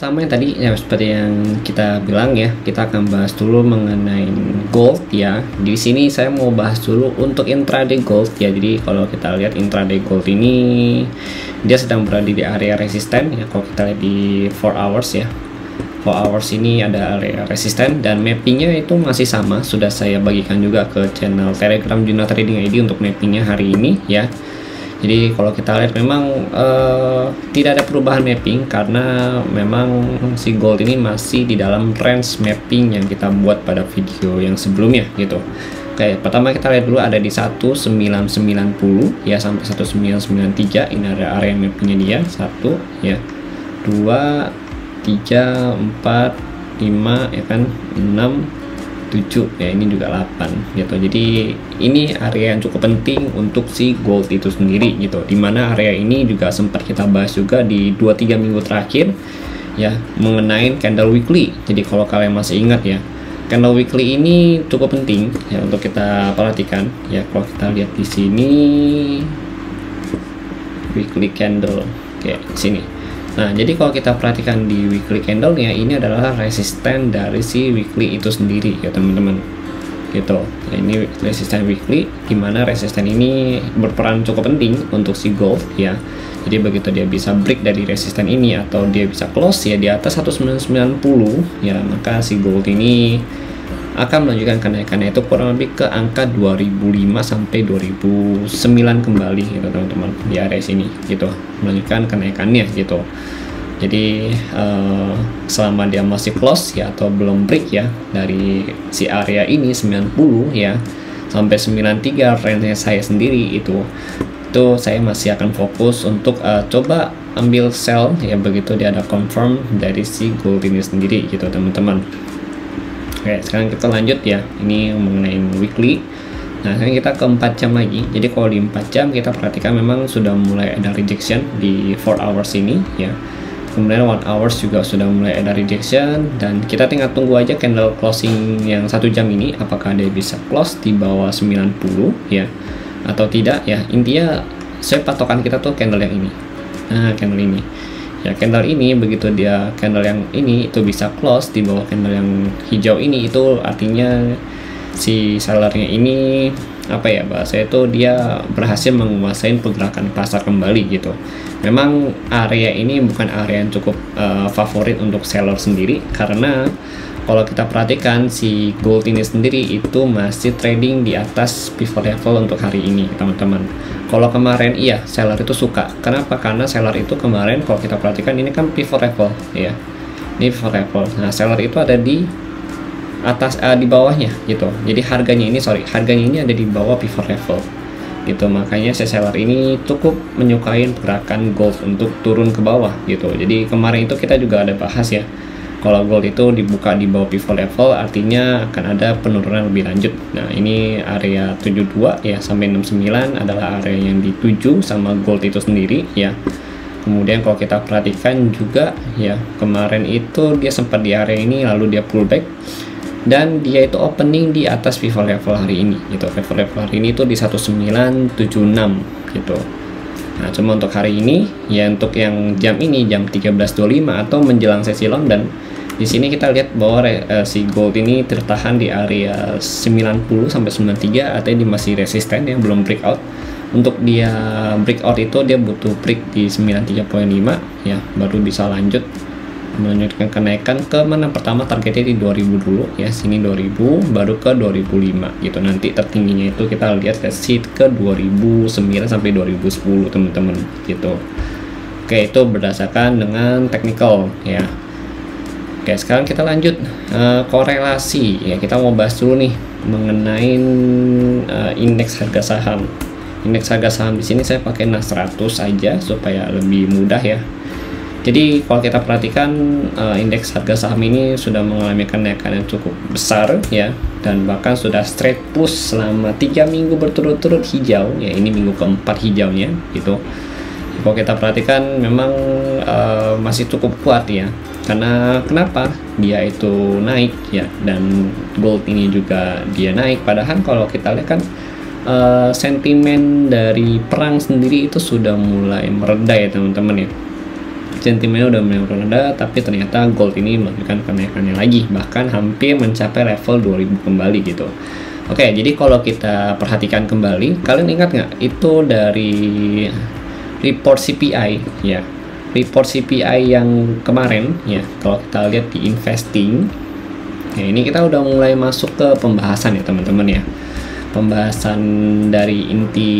pertama yang tadi ya seperti yang kita bilang ya, kita akan bahas dulu mengenai gold ya. Di sini saya mau bahas dulu untuk intraday gold ya. Jadi kalau kita lihat intraday gold ini dia sedang berada di area resisten ya. Kalau kita lihat di 4 hours ya, 4 hours ini ada area resisten dan mappingnya itu masih sama. Sudah saya bagikan juga ke channel Telegram Juna Trading ID untuk mappingnya hari ini ya. Jadi kalau kita lihat memang tidak ada perubahan mapping karena memang si gold ini masih di dalam range mapping yang kita buat pada video yang sebelumnya gitu. Oke, pertama kita lihat dulu ada di 1990 ya sampai 1993. Ini ada area mappingnya dia 1 ya, 2, 3, 4, 5 ya kan, 6, 7 ya, ini juga 8 gitu. Jadi ini area yang cukup penting untuk si gold itu sendiri gitu, dimana area ini juga sempat kita bahas juga di 2-3 minggu terakhir ya mengenai candle weekly. Jadi kalau kalian masih ingat ya, candle weekly ini cukup penting ya untuk kita perhatikan ya. Kalau kita lihat di sini weekly candle kayak sini. Nah, jadi kalau kita perhatikan di weekly candle-nya, ini adalah resisten dari si weekly itu sendiri ya teman-teman gitu. Nah, ini resisten weekly, dimana resisten ini berperan cukup penting untuk si gold ya. Jadi begitu dia bisa break dari resisten ini atau dia bisa close ya di atas 1990 ya, maka si gold ini akan melanjutkan kenaikannya itu kurang lebih ke angka 2005 sampai 2009 kembali gitu teman-teman, di area sini gitu, melanjutkan kenaikannya gitu. Jadi selama dia masih close ya atau belum break ya dari si area ini 90 ya sampai 93 range saya sendiri itu saya masih akan fokus untuk coba ambil sell ya begitu dia ada confirm dari si gold ini sendiri gitu teman-teman. Oke, sekarang kita lanjut ya, ini mengenai weekly. Nah, sekarang kita ke 4 jam lagi. Jadi kalau di 4 jam kita perhatikan memang sudah mulai ada rejection di 4 hours ini ya. Kemudian 1 hours juga sudah mulai ada rejection, dan kita tinggal tunggu aja candle closing yang 1 jam ini apakah dia bisa close di bawah 90 ya atau tidak ya. Intinya saya patokan kita tuh candle yang ini. Nah, candle ini. Ya, candle ini begitu dia candle yang ini itu bisa close di bawah candle yang hijau ini, itu artinya si sellernya ini apa ya bahasa itu, dia berhasil menguasai pergerakan pasar kembali gitu. Memang area ini bukan area yang cukup favorit untuk seller sendiri, karena kalau kita perhatikan si gold ini sendiri itu masih trading di atas pivot level untuk hari ini teman-teman. Kalau kemarin iya seller itu suka, kenapa? Karena seller itu kemarin kalau kita perhatikan ini kan pivot level ya, ini pivot level. Nah, seller itu ada di atas di bawahnya gitu. Jadi harganya ini ada di bawah pivot level gitu. Makanya si seller ini cukup menyukai pergerakan gold untuk turun ke bawah gitu. Jadi kemarin itu kita juga ada bahas ya, kalau gold itu dibuka di bawah pivot level artinya akan ada penurunan lebih lanjut. Nah, ini area 72 ya sampai 69 adalah area yang dituju sama gold itu sendiri ya. Kemudian kalau kita perhatikan juga ya, kemarin itu dia sempat di area ini lalu dia pullback dan dia itu opening di atas pivot level hari ini gitu. Pivot level hari ini itu di 1976 gitu. Nah, cuma untuk hari ini ya, untuk yang jam ini jam 13.25 atau menjelang sesi London, di sini kita lihat bahwa si gold ini tertahan di area 90 sampai 93, artinya dia masih resisten yang belum breakout. Untuk dia breakout itu dia butuh break di 93.5 ya baru bisa lanjut melanjutkan kenaikan ke mana. Pertama targetnya di 2000 dulu ya, sini 2000 baru ke 2005 gitu. Nanti tertingginya itu kita lihat sesi ke 2009 sampai 2010 teman-teman gitu. Oke, itu berdasarkan dengan technical ya. Oke, sekarang kita lanjut korelasi ya. Kita mau bahas dulu nih mengenai indeks harga saham. Indeks harga saham di sini saya pakai NAS 100 saja supaya lebih mudah ya. Jadi kalau kita perhatikan indeks harga saham ini sudah mengalami kenaikan yang cukup besar ya, dan bahkan sudah straight push selama 3 minggu berturut-turut hijau ya. Ini minggu keempat hijaunya gitu. Kalau kita perhatikan memang masih cukup kuat ya. Karena kenapa? Dia itu naik ya, dan gold ini juga dia naik. Padahal kalau kita lihat kan sentimen dari perang sendiri itu sudah mulai mereda ya teman-teman ya. sentimennya udah mulai rendah, tapi ternyata gold ini melanjutkan kenaikannya lagi, bahkan hampir mencapai level 2000 kembali gitu. Oke, jadi kalau kita perhatikan kembali, kalian ingat nggak itu dari report CPI ya, report CPI yang kemarin ya, kalau kita lihat di investing ya, ini kita udah mulai masuk ke pembahasan ya teman-teman ya, pembahasan dari inti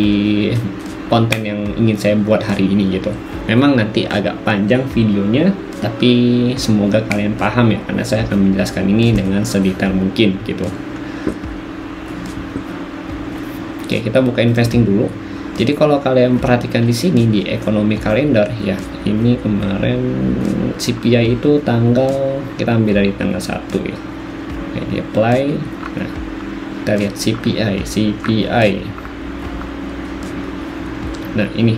konten yang ingin saya buat hari ini gitu. Memang nanti agak panjang videonya, tapi semoga kalian paham ya, karena saya akan menjelaskan ini dengan sedetail mungkin gitu. Oke, kita buka investing dulu. Jadi kalau kalian perhatikan di sini di ekonomi kalender ya, ini kemarin CPI itu tanggal, kita ambil dari tanggal 1 ya. Oke, di apply. Nah, kita lihat CPI. Nah, ini.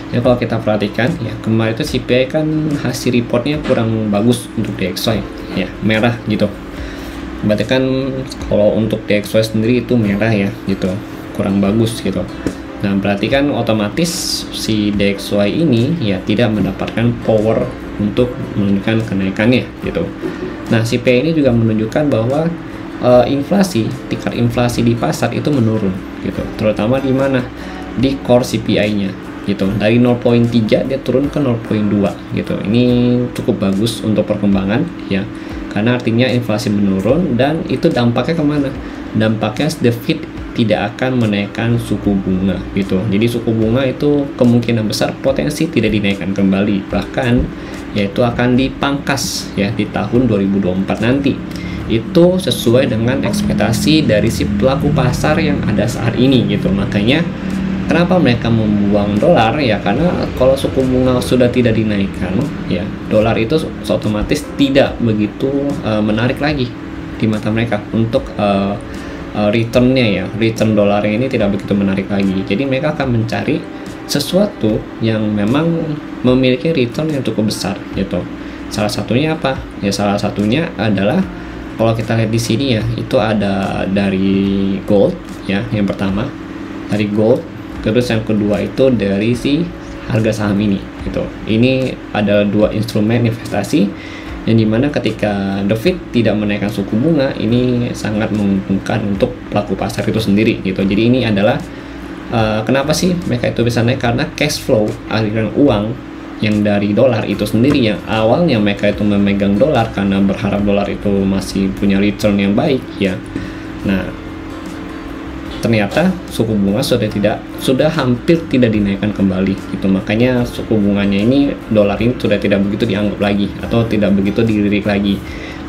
Ya kalau kita perhatikan ya, kemarin itu CPI kan hasil reportnya kurang bagus untuk DXY ya, merah gitu. Berarti kan kalau untuk DXY sendiri itu merah ya gitu, kurang bagus gitu. Nah, berarti kan otomatis si DXY ini ya tidak mendapatkan power untuk menunjukkan kenaikannya gitu. Nah, CPI ini juga menunjukkan bahwa inflasi, tingkat inflasi di pasar itu menurun gitu. Terutama di mana? Di core CPI-nya gitu. Dari 0.3 dia turun ke 0.2 gitu. Ini cukup bagus untuk perkembangan ya. Karena artinya inflasi menurun, dan itu dampaknya kemana? Dampaknya The Fed tidak akan menaikkan suku bunga gitu. Jadi suku bunga itu kemungkinan besar potensi tidak dinaikkan kembali, bahkan yaitu akan dipangkas ya di tahun 2024 nanti. Itu sesuai dengan ekspektasi dari si pelaku pasar yang ada saat ini gitu. Makanya kenapa mereka membuang dolar ya, karena kalau suku bunga sudah tidak dinaikkan ya, dolar itu otomatis tidak begitu menarik lagi di mata mereka untuk returnnya ya, return dolarnya ini tidak begitu menarik lagi. Jadi mereka akan mencari sesuatu yang memang memiliki return yang cukup besar gitu. Salah satunya apa? Ya salah satunya adalah kalau kita lihat di sini ya, itu ada dari gold ya, yang pertama dari gold. Terus yang kedua itu dari si harga saham ini gitu. Ini ada dua instrumen investasi yang dimana ketika The Fed tidak menaikkan suku bunga, ini sangat menguntungkan untuk pelaku pasar itu sendiri gitu. Jadi ini adalah kenapa sih mereka itu bisa naik, karena cash flow, aliran uang yang dari dolar itu sendiri, yang awalnya mereka itu memegang dolar karena berharap dolar itu masih punya return yang baik ya. Nah, ternyata suku bunga sudah hampir tidak dinaikkan kembali gitu. Makanya suku bunganya ini, dolar ini sudah tidak begitu dianggap lagi atau tidak begitu dilirik lagi.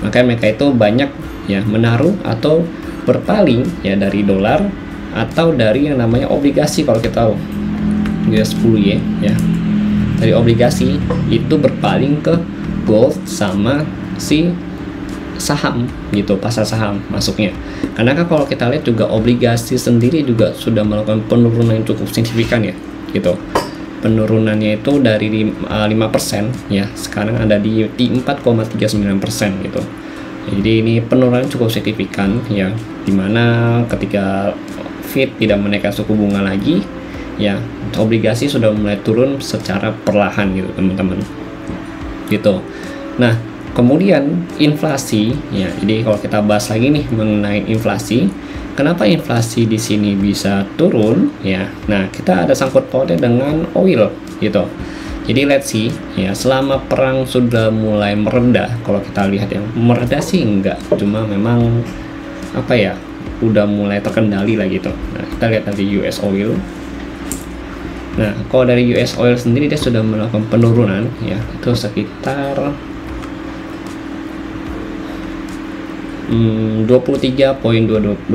Makanya mereka itu banyak ya menaruh atau berpaling ya dari dolar atau dari yang namanya obligasi. Kalau kita tahu US 10 ya, dari obligasi itu berpaling ke gold sama si saham gitu, pasar saham masuknya. Karena kan kalau kita lihat juga obligasi sendiri juga sudah melakukan penurunan yang cukup signifikan ya gitu. Penurunannya itu dari 5% ya, sekarang ada di 4,39% gitu. Jadi ini penurunan cukup signifikan ya, dimana ketika Fed tidak menaikkan suku bunga lagi ya, obligasi sudah mulai turun secara perlahan gitu teman-teman gitu. Nah, kemudian inflasi ya, jadi kalau kita bahas lagi nih mengenai inflasi, kenapa inflasi di sini bisa turun ya? Nah, kita ada sangkut pautnya dengan oil gitu. Jadi let's see ya, selama perang sudah mulai mereda, kalau kita lihat yang mereda sih enggak, cuma memang apa ya, udah mulai terkendali lah gitu. Nah, kita lihat dari US oil. Nah, kalau dari US oil sendiri dia sudah melakukan penurunan ya, itu sekitar 23,28%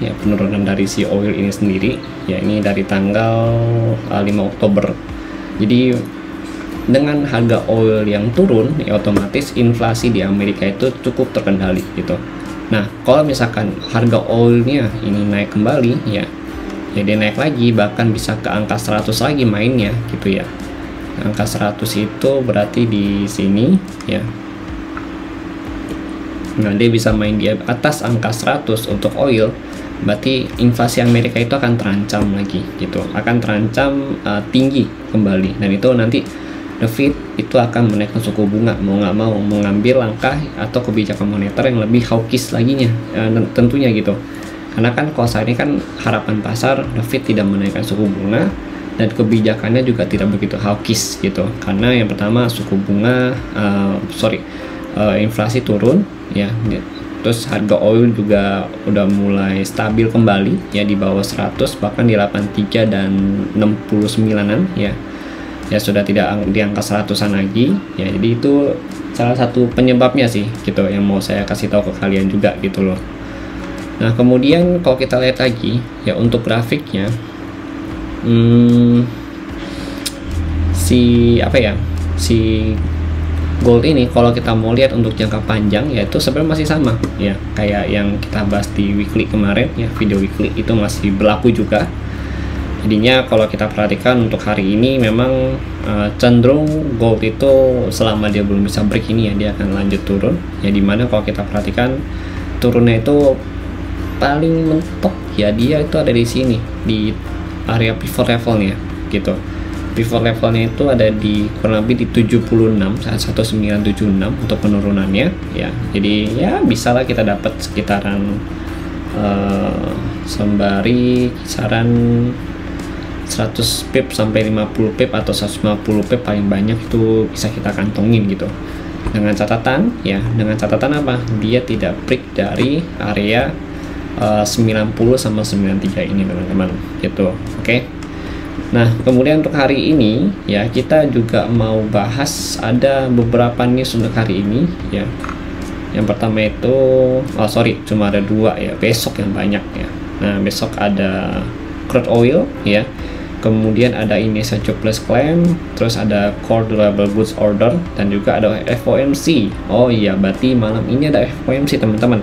ya, penurunan dari si oil ini sendiri ya. Ini dari tanggal 5 Oktober. Jadi dengan harga oil yang turun ya, otomatis inflasi di Amerika itu cukup terkendali gitu. Nah, kalau misalkan harga oilnya ini naik kembali ya, ya dia naik lagi, bahkan bisa ke angka 100 lagi mainnya gitu ya. Angka 100 itu berarti di sini ya. Nah, dia bisa main di atas angka 100 untuk oil, berarti inflasi Amerika itu akan terancam lagi gitu, akan terancam tinggi kembali, dan itu nanti the Fed itu akan menaikkan suku bunga, mau nggak mau mengambil langkah atau kebijakan moneter yang lebih hawkish laginya, tentunya gitu. Karena kan kalau saat ini kan harapan pasar the Fed tidak menaikkan suku bunga dan kebijakannya juga tidak begitu hawkish gitu. Karena yang pertama suku bunga, inflasi turun ya. Terus harga oil juga udah mulai stabil kembali ya di bawah 100, bahkan di 83 dan 69-an ya. Ya sudah tidak di angka 100-an lagi ya. Jadi itu salah satu penyebabnya sih gitu yang mau saya kasih tahu ke kalian juga gitu loh. Nah, kemudian kalau kita lihat lagi ya untuk grafiknya, si gold ini kalau kita mau lihat untuk jangka panjang ya itu sebenarnya masih sama ya kayak yang kita bahas di weekly kemarin ya, video weekly itu masih berlaku juga. Jadinya kalau kita perhatikan untuk hari ini memang cenderung gold itu selama dia belum bisa break ini ya dia akan lanjut turun ya, dimana kalau kita perhatikan turunnya itu paling mentok ya dia itu ada di sini di area pivot levelnya gitu. Pivot levelnya itu ada di kurang lebih di 76 saat 1976 untuk penurunannya ya. Jadi ya bisalah kita dapat sekitaran sembari kisaran 100 pip sampai 50 pip atau 150 pip paling banyak itu bisa kita kantongin gitu. Dengan catatan apa? Dia tidak break dari area 90 sama 93 ini teman-teman gitu. Oke. Nah, kemudian untuk hari ini ya kita juga mau bahas ada beberapa news untuk hari ini ya. Yang pertama itu cuma ada 2 ya, besok yang banyak ya. Nah, besok ada crude oil ya. Kemudian ada Indonesia Jobless Claim, terus ada Core Durable Goods Order, dan juga ada FOMC. Oh iya, berarti malam ini ada FOMC teman-teman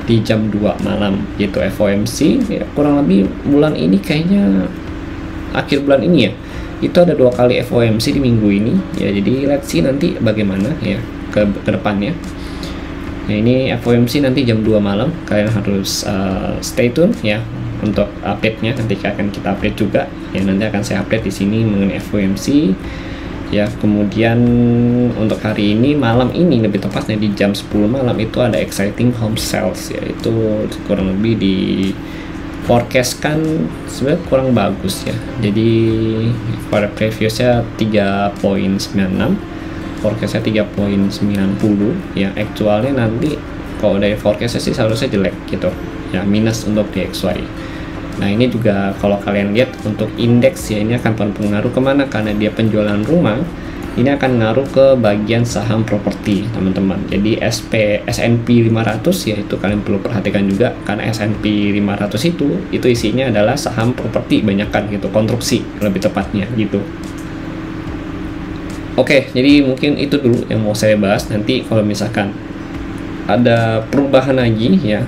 di jam 2 malam gitu. FOMC ya, kurang lebih bulan ini kayaknya akhir bulan ini ya, itu ada 2 kali FOMC di minggu ini ya. Jadi let's see nanti bagaimana ya ke depannya. Nah, ini FOMC nanti jam 2 malam, kalian harus stay tune ya untuk update-nya. Nanti akan kita update juga ya, nanti akan saya update di sini mengenai FOMC ya. Kemudian untuk hari ini malam ini lebih tepatnya di jam 10 malam itu ada exciting home sales ya, itu kurang lebih di forecast kan sebenarnya kurang bagus ya. Jadi pada previousnya 3.96, forecastnya 3.90 ya. Actualnya nanti kalau dari forecastnya sih seharusnya jelek gitu ya, minus untuk DXY. Nah, ini juga kalau kalian lihat untuk indeks ya, ini akan berpengaruh kemana, karena dia penjualan rumah, ini akan ngaruh ke bagian saham properti teman-teman. Jadi S&P 500 ya itu kalian perlu perhatikan juga, karena S&P 500 itu isinya adalah saham properti banyakan gitu, konstruksi lebih tepatnya gitu. Oke, jadi mungkin itu dulu yang mau saya bahas. Nanti kalau misalkan ada perubahan lagi ya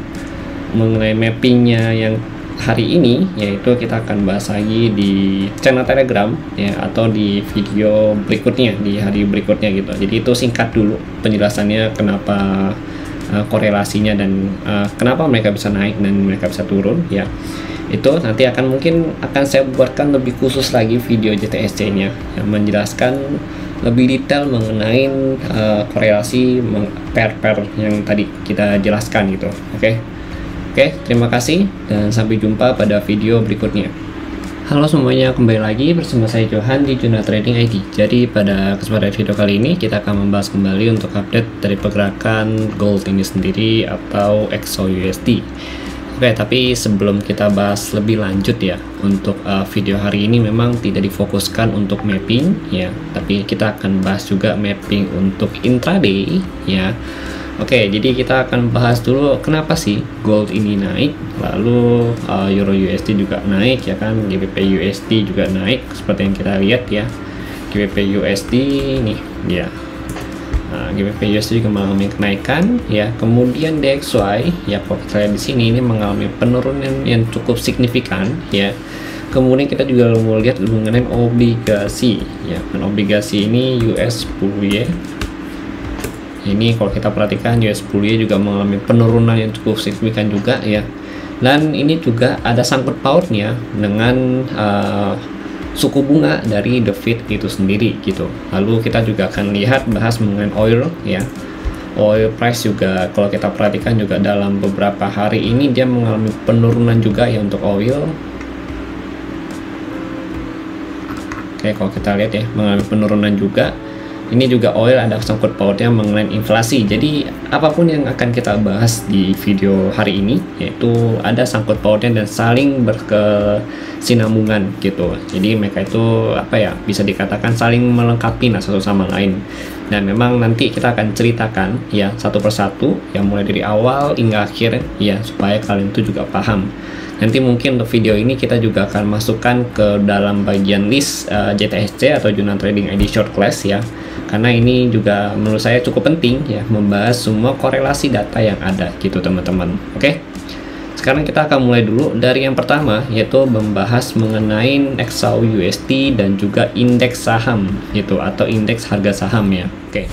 mengenai mappingnya yang hari ini, yaitu kita akan bahas lagi di channel Telegram ya, atau di video berikutnya di hari berikutnya gitu. Jadi itu singkat dulu penjelasannya kenapa korelasinya dan kenapa mereka bisa naik dan mereka bisa turun ya. Itu nanti mungkin akan saya buatkan lebih khusus lagi video JTSC-nya yang menjelaskan lebih detail mengenai korelasi pair-pair yang tadi kita jelaskan gitu. Oke, terima kasih dan sampai jumpa pada video berikutnya. Halo semuanya, kembali lagi bersama saya Johan di Juna Trading ID. Jadi pada kesempatan video kali ini kita akan membahas kembali untuk update dari pergerakan gold ini sendiri atau XOUSD. Oke, tapi sebelum kita bahas lebih lanjut ya, untuk video hari ini memang tidak difokuskan untuk mapping ya, tapi kita akan bahas juga mapping untuk intraday ya. Oke, jadi kita akan bahas dulu kenapa sih gold ini naik, lalu Euro USD juga naik ya kan, GBP USD juga naik seperti yang kita lihat ya. GBP USD nih ya, GBP USD juga mengalami kenaikan ya. Kemudian DXY ya, kalau kita lihat di sini ini mengalami penurunan yang cukup signifikan ya. Kemudian kita juga mau lihat mengenai obligasi ya, obligasi ini US 10 ya. Ini kalau kita perhatikan US 10 juga mengalami penurunan yang cukup signifikan juga ya. Dan ini juga ada sangkut pautnya dengan suku bunga dari The Fed itu sendiri gitu. Lalu kita juga akan bahas mengenai oil ya. Oil price juga kalau kita perhatikan juga dalam beberapa hari ini dia mengalami penurunan juga ya untuk oil. Oke, kalau kita lihat ya mengalami penurunan juga. Ini juga oil ada sangkut pautnya mengenai inflasi. Jadi apapun yang akan kita bahas di video hari ini yaitu ada sangkut pautnya dan saling berkesinambungan gitu. Jadi mereka itu apa ya, bisa dikatakan saling melengkapi satu sama lain. Dan memang nanti kita akan ceritakan ya satu persatu yang mulai dari awal hingga akhir ya supaya kalian itu juga paham. Nanti mungkin untuk video ini kita juga akan masukkan ke dalam bagian list JTSC atau Jurnal Trading ID Short Class ya. Karena ini juga menurut saya cukup penting ya, membahas semua korelasi data yang ada gitu teman-teman. Oke. Sekarang kita akan mulai dulu dari yang pertama, yaitu membahas mengenai XAU USD dan juga indeks saham gitu atau indeks harga saham ya. Oke.